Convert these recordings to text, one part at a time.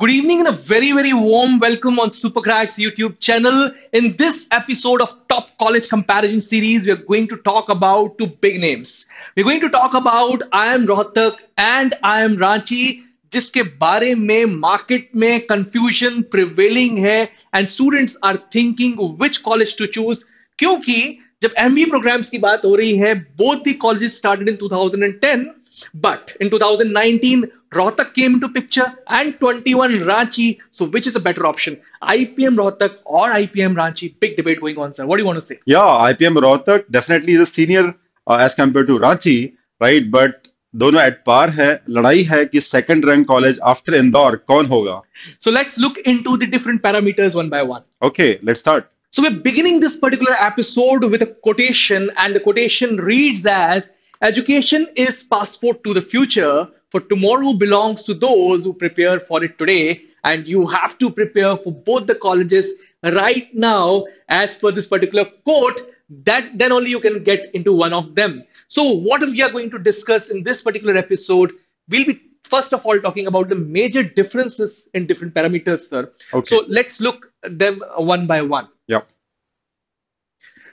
Good evening and a very warm welcome on SuperGrads YouTube channel. In this episode of Top College Comparison Series, we are going to talk about two big names. We're going to talk about IIM Rohtak and IIM Ranchi, जिसके बारे में market में confusion prevailing है and students are thinking which college to choose. क्योंकि जब MBA programs की बात हो रही है, both the colleges started in 2010, but in 2019, Rohtak came into picture and 21 Ranchi. So which is a better option? IPM Rohtak or IPM Ranchi? Big debate going on, sir. What do you want to say? Yeah, IPM Rohtak definitely is a senior as compared to Ranchi, right? But दोनों at par है लड़ाई है कि second rank college after Indore कौन होगा. So let's look into the different parameters one by one. Okay, let's start. So we're beginning this particular episode with a quotation, and the quotation reads as education is passport to the future, for tomorrow belongs to those who prepare for it today, and you have to prepare for both the colleges right now as per this particular quote, that then only you can get into one of them. So what we are going to discuss in this particular episode, we'll be first of all talking about the major differences in different parameters, sir. Okay. So let's look at them one by one. Yeah.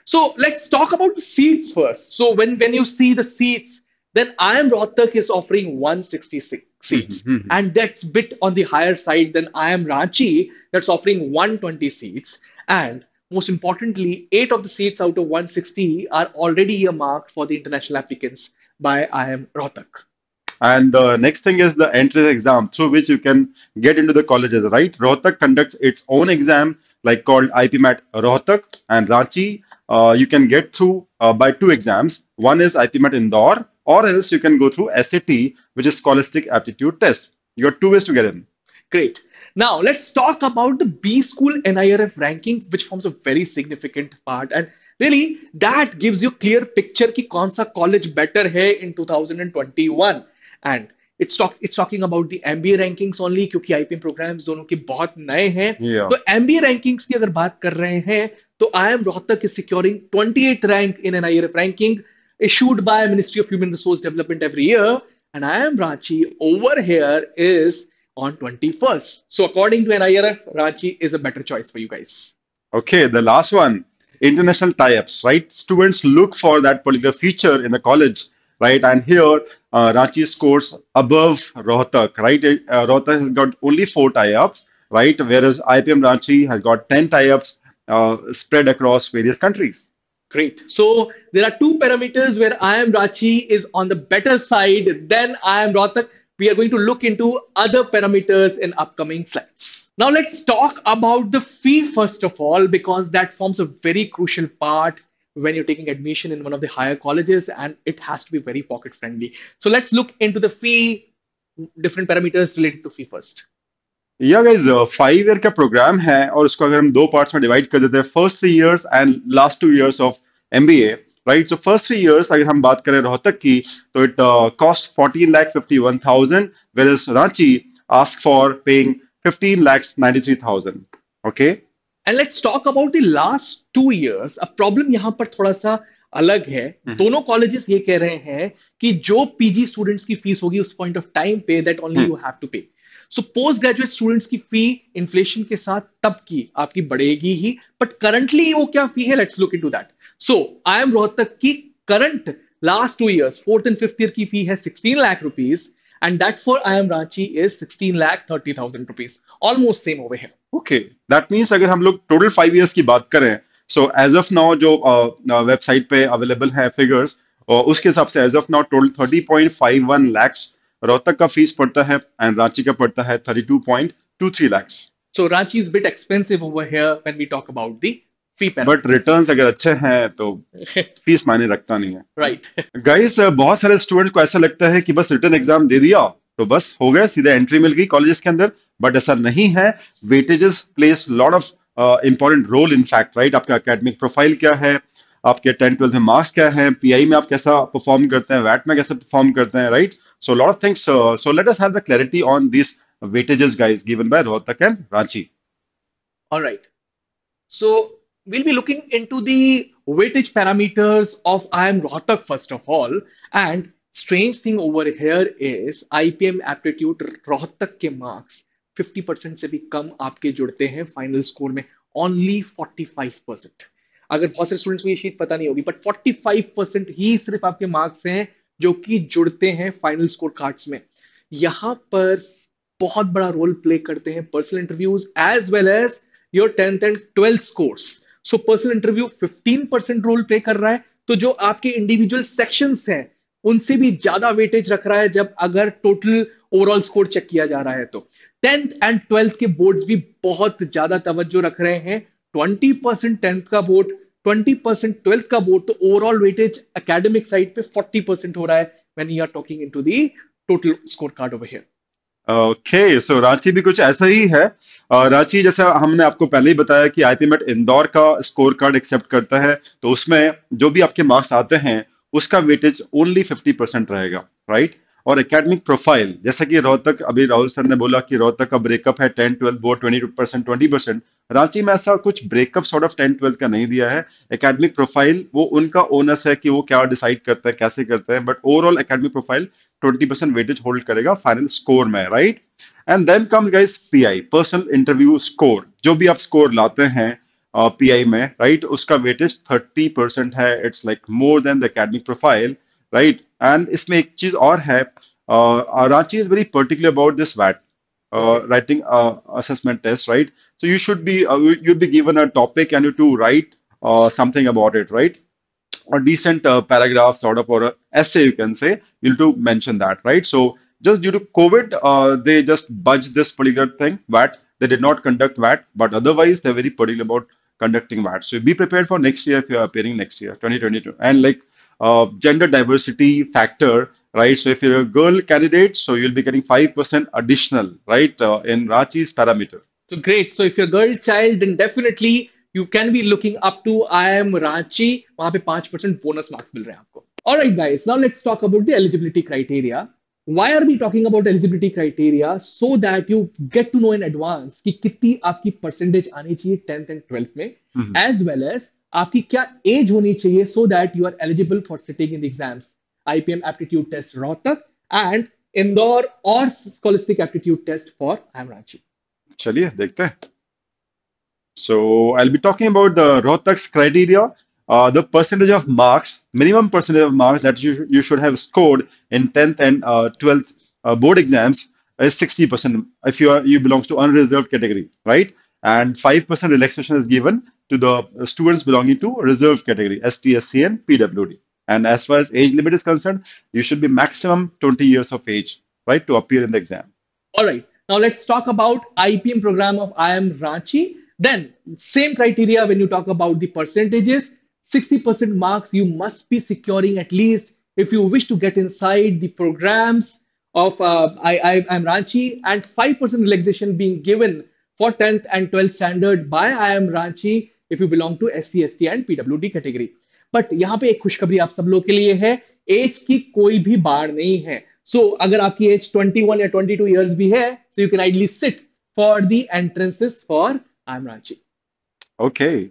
So let's talk about the seats first. So when you see the seats, then IIM Rohtak is offering 166 seats, and that's bit on the higher side than IIM Ranchi that's offering 120 seats. And most importantly, 8 of the seats out of 160 are already earmarked for the international applicants by IIM Rohtak. And the next thing is the entrance exam through which you can get into the colleges, right? Rohtak conducts its own exam, like called IPM Rohtak, and Ranchi. You can get through by two exams. One is IPM Indore, or else you can go through SAT, which is Scholastic Aptitude Test. You got two ways to get in. Great. Now let's talk about the B school NIRF ranking, which forms a very significant part. And really, that gives you clear picture कि कौन सा college better है in 2021. And it's talking about the MBA rankings only, क्योंकि IPM programs दोनों के बहुत नए हैं. Yeah. तो MBA rankings की अगर बात कर रहे हैं, तो IIM Rohtak is securing 28th rank in NIRF ranking issued by Ministry of Human Resource Development every year, and IIM Ranchi over here is on 21st. So according to NIRF, Ranchi is a better choice for you guys. Okay, the last one, international tie-ups, right? Students look for that particular feature in the college, right? And here, Ranchi scores above Rohtak, right? Rohtak has got only 4 tie-ups, right? Whereas IPM Ranchi has got 10 tie-ups spread across various countries. Great. So there are two parameters where IIM Ranchi is on the better side than IIM Rohtak. We are going to look into other parameters in upcoming slides. Now let's talk about the fee first of all, because that forms a very crucial part when you're taking admission in one of the higher colleges, and it has to be very pocket friendly. So let's look into the fee, different parameters related to fee first. या guys 5 year का programme है और उसको अगर हम दो parts में divide कर देते हैं first 3 years and last 2 years of MBA right so first 3 years अगर हम बात करें रोहतक की तो it cost 14,51,000 whereas Ranchi ask for paying 15,93,000 okay. And let's talk about the last 2 years. अब प्रॉब्लम यहाँ पर थोड़ा सा अलग है. दोनों कॉलेजेस ये कह रहे हैं कि जो पीजी स्टूडेंट्स की फीस होगी उस पॉइंट ऑफ टाइम पे that only you have to pay. So post graduate students की फी इन्फ्लेशन के साथ तब की आपकी बढ़ेगी ही, बट करंटली वो क्या फी है, let's look into that. So IIM Rohtak की current last 2 years, 4th and 5th year की फी है 16 lakh rupees, and that for IIM Ranchi is 16,30,000 rupees. Almost same over here. Okay that means अगर हम लोग total 5 years की बात करें so as of now जो वेबसाइट पे अवेलेबल है फिगर्स उसके हिसाब से as of now total 30.51 lakhs Rohtak का फीस पड़ता है एंड रांची का पड़ता है 32.23 lakhs. So Ranchi is a bit expensive over here when we talk about the fee but parameters. Returns अगर अच्छे हैं तो फीस मायने रखता नहीं है. Right. गाइस बहुत सारे स्टूडेंट को ऐसा लगता है कि बस रिटर्न एग्जाम दे दिया तो बस हो गया सीधे एंट्री मिल गई कॉलेजेस के अंदर बट ऐसा नहीं है. Weightages place lot of important role in fact right. आपका एकेडमिक प्रोफाइल क्या है, आपके 10th 12th में मार्क्स क्या है, पीआई में आप कैसा परफॉर्म करते हैं, वैट में कैसे परफॉर्म करते हैं right. So lot of things so let us have the clarity on this weightages guys given by Rohtak and Ranchi. All right. So we'll be looking into the weightage parameters of IIM Rohtak first of all. And strange thing over here is IPM aptitude Rohtak ke marks 50% से भी कम आपके जुड़ते हैं final score में, only 45%। अगर बहुत सारे students को ये चीज पता नहीं होगी, बट 45% ही सिर्फ आपके मार्क्स हैं जो कि जुड़ते हैं फाइनल स्कोर कार्ड्स में। यहां पर बहुत बड़ा रोल प्ले करते हैं personal interviews as well as your 10th and 12th scores. So personal interview 15% role play कर रहा है, तो जो आपके इंडिविजुअल सेक्शंस हैं उनसे भी ज्यादा वेटेज रख रहा है जब अगर टोटल ओवरऑल स्कोर चेक किया जा रहा है तो। 10th एंड 12th के बोर्ड्स भी बहुत ज्यादा तवज्जो रख रहे हैं। 20% 10th का बोर्ड, 20% 12th का बोर्ड, तो ओवरऑल वेटेज एकेडमिक साइड पे 40% हो रहा है when you are talking into the total score card over here. Okay, so Ranchi भी कुछ ऐसा ही है। रांची जैसा हमने आपको पहले ही बताया कि आईपीएम इंदौर का स्कोर कार्ड एक्सेप्ट करता है, तो उसमें जो भी आपके मार्क्स आते हैं उसका वेटेज ओनली 50% रहेगा, राइट। और एकेडमिक प्रोफाइल, जैसा कि रोहतक, अभी राहुल सर ने बोला कि रोहतक का ब्रेकअप है 10-12 बोर्ड 22% 20%। रांची में ऐसा कुछ ब्रेकअप सॉर्ट ऑफ 10-12 का नहीं दिया है। एकेडमिक प्रोफाइल वो उनका ओनस है कि वो क्या डिसाइड करते हैं, कैसे करते हैं, but overall academic profile 20% weightage hold करेगा फाइनल स्कोर में, right. And then comes guys PI, personal interview score. जो भी आप स्कोर लाते हैं पीआई में, राइट, उसका वेटेज 30% है। It's like more than the academic profile, right. And इसमें एक चीज और है, Ranchi is very particular about this वैट writing assessment test, right? So you should be you'll be given a topic and you to write something about it, right? A decent paragraph sort of, or a essay you can say, you'll to mention that, right? So just due to COVID, they just budged this particular thing, VAT. They did not conduct VAT, but otherwise they're very particular about conducting VAT. So be prepared for next year if you're appearing next year, 2022. And like gender diversity factor, right? So if you're a girl candidate, so you'll be getting 5% additional, right, in Rachi's parameter. So great. So if you're a girl child, then definitely you can be looking up to IIM Ranchi. वहां पे 5% bonus marks मिल रहे हैं आपको. All right, guys. Now let's talk about the eligibility criteria. Why are we talking about eligibility criteria? So that you get to know in advance कि कितनी आपकी percentage आनी चाहिए 10th and 12th में, Mhm. as well as आपकी क्या age होनी चाहिए so that you are eligible for sitting in the exams. IPM aptitude test Rohtak and Indore or scholastic aptitude test for IIM Ranchi. चलिए देखते हैं. So I'll be talking about the Rohtak's criteria. The percentage of marks, minimum percentage of marks that you should have scored in 10th and 12th board exams is 60% if you belongs to unreserved category, right? And 5% relaxation is given to the students belonging to reserved category, ST, SC, and PWD. And as far as age limit is concerned, you should be maximum 20 years of age, right, to appear in the exam. All right. Now let's talk about IPM program of IIM Ranchi. Then same criteria when you talk about the percentages. 60% marks you must be securing at least if you wish to get inside the programs of IIM Ranchi, and 5% relaxation being given for 10th and 12th standard by IIM Ranchi if you belong to SC, ST and PWD category. But यहाँ पे एक खुशखबरी आप सब लोग के लिए है, एज की कोई भी बार नहीं है। सो अगर आपकी एज 21 या 22 इयर्स भी है, so you can ideally sit for the entrances for IIM Ranchi. Okay,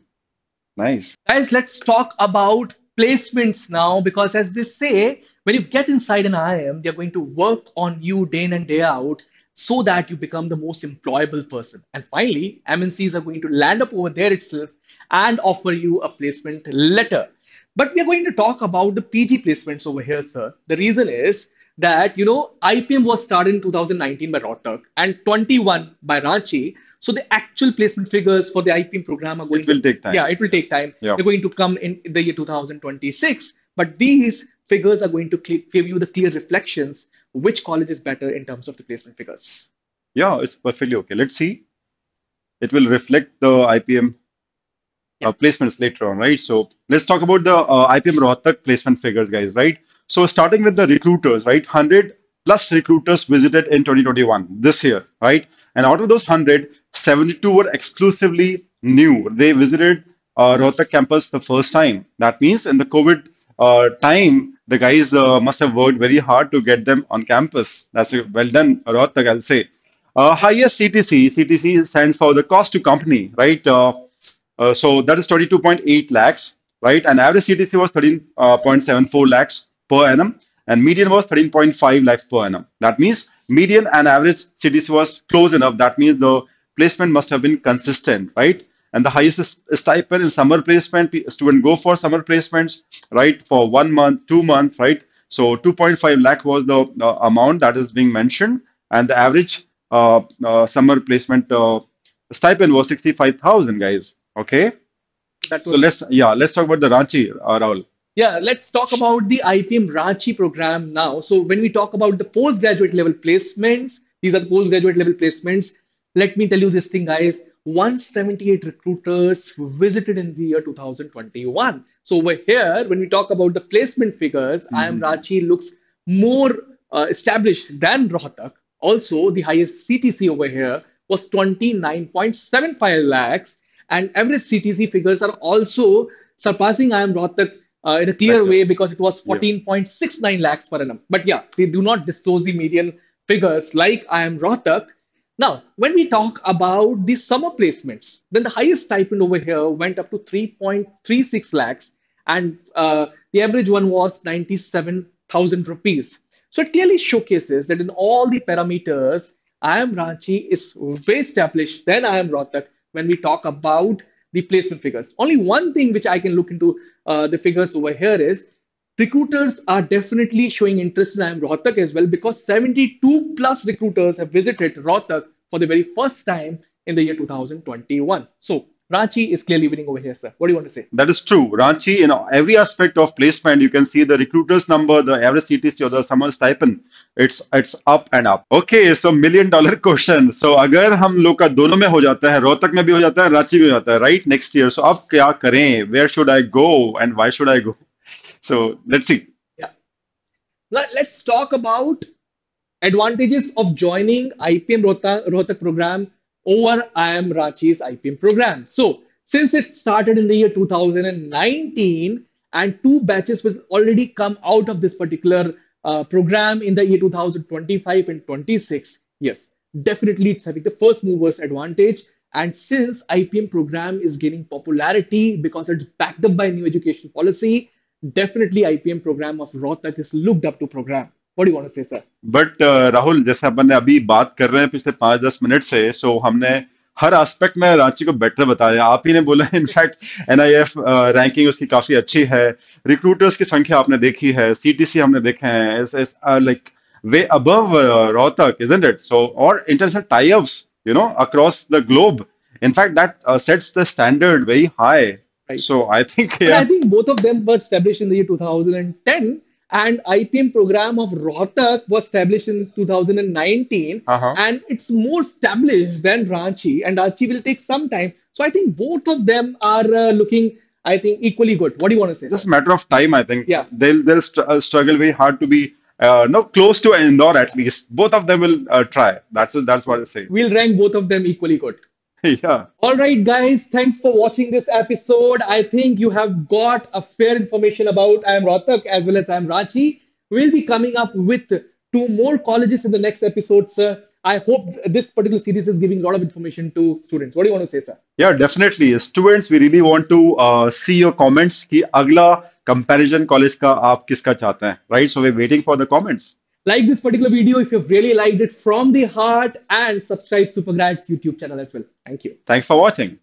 nice. Guys, let's talk about placements now, because as they say, when you get inside an IIM, they're going to work on you day in and day out so that you become the most employable person. And finally, MNCs are going to land up over there itself and offer you a placement letter. But we are going to talk about the PG placements over here, sir. The reason is that, IPM was started in 2019 by Rohtak and 21 by Ranchi. So the actual placement figures for the IPM program are going It will take time. yeah, it will take time. Yeah. They're going to come in the year 2026. But these figures are going to give you the clear reflections which college is better in terms of the placement figures. Yeah, it's perfectly okay. Let's see. It will reflect the IPM Yeah. placements later on, right? So let's talk about the IPM Rohtak placement figures, guys, right? So starting with the recruiters, right? 100 plus recruiters visited in 2021 this year, right? And out of those 100, 72 were exclusively new. They visited Rohtak campus the first time. That means in the COVID time, the guys must have worked very hard to get them on campus. That's well done, Rohtak, I'll say. Highest CTC, CTC stands for the cost to company, right? So that is 22.8 lakhs, right? And average CTC was 13.74 lakhs per annum, and median was 13.5 lakhs per annum. That means median and average CTC was close enough. That means the placement must have been consistent, right? And the highest stipend in summer placement, student go for summer placements, right? For 1 month, 2 months, right? So 2.5 lakh was the amount that is being mentioned, and the average summer placement stipend was 65,000, guys. Okay, That so was let's talk about the Ranchi, Rahul. Yeah, let's talk about the IPM Ranchi program now. So when we talk about the postgraduate level placements, these are the postgraduate level placements. Let me tell you this thing, guys. 178 recruiters visited in the year 2021. So over here, when we talk about the placement figures, IIM Mhm. Ranchi looks more established than Rohtak. Also, the highest CTC over here was 29.75 lakhs, and average CTC figures are also surpassing IIM Rohtak in a clear Better. way because it was Yeah. 14.69 lakhs per annum. But yeah, they do not disclose the median figures like IIM Rohtak. Now, when we talk about the summer placements, then the highest stipend over here went up to 3.36 lakhs, and the average one was 97,000 rupees. So it clearly showcases that in all the parameters, IIM Ranchi is way established than IIM Rohtak when we talk about the placement figures. Only one thing which I can look into the figures over here is recruiters are definitely showing interest in IIM Rohtak as well because 72 plus recruiters have visited Rohtak for the very first time in the year 2021. So Ranchi is clearly winning over here, sir. What do you want to say? That is true. Ranchi, every aspect of placement, you can see the recruiter's number, the average CTC or the summer stipend. It's up and up. Okay, so $1 million question. So अगर हम लोग का दोनों में हो जाता है, रोहतक में भी हो जाता है, रांची में भी हो जाता है, right? Next year. So अब क्या करें? Where should I go and why should I go? So let's see. Yeah. Let's talk about advantages of joining IPM Rohtak program over IIM Ranchi's IPM program. So, since it started in the year 2019 and two batches will already come out of this particular program in the year 2025 and 26, yes, definitely it's having the first movers advantage. And since IPM program is gaining popularity because it's backed up by new education policy, definitely IPM program of Rohtak is looked up to program. What do you want to say, sir? But Rahul, जैसे अपन ने अभी बात कर रहे हैं पिछले 5-10 minute से, सो हमने हर एस्पेक्ट में रांची को बेटर बताया। आप ही ने बोला इनफैक्ट एनआईएफ रैंकिंग उसकी काफी अच्छी है, रिक्रूटर्स की संख्या आपने देखी है, सीटीसी हमने देखे हैं, is like way above Rohtak, isn't it? So our international tie ups across the globe, in fact that sets the standard very high. Right. So I think And yeah I think both of them were established in the year 2010, and IPM program of Rohtak was established in 2019, हाँ हाँ. and it's more established than Ranchi, and Ranchi will take some time. So I think both of them are looking, I think, equally good. What do you want to say, Just sir? a matter of time, I think. Yeah, They'll struggle very hard to be no close to Indore at least. Both of them will try. That's what I say. we'll rank both of them equally good. Yeah, All right, guys, thanks for watching this episode. I think you have got a fair information about I am Rohtak as well as I am Ranchi. We'll be coming up with two more colleges in the next episode, sir. I hope this particular series is giving a lot of information to students. What do you want to say, sir? yeah, definitely. Students, we really want to see your comments कि अगला comparison college का आप किसका चाहते हैं, right? So we're waiting for the comments. Like this particular video if you've really liked it from the heart, and subscribe SuperGrads YouTube channel as well. Thank you. Thanks for watching.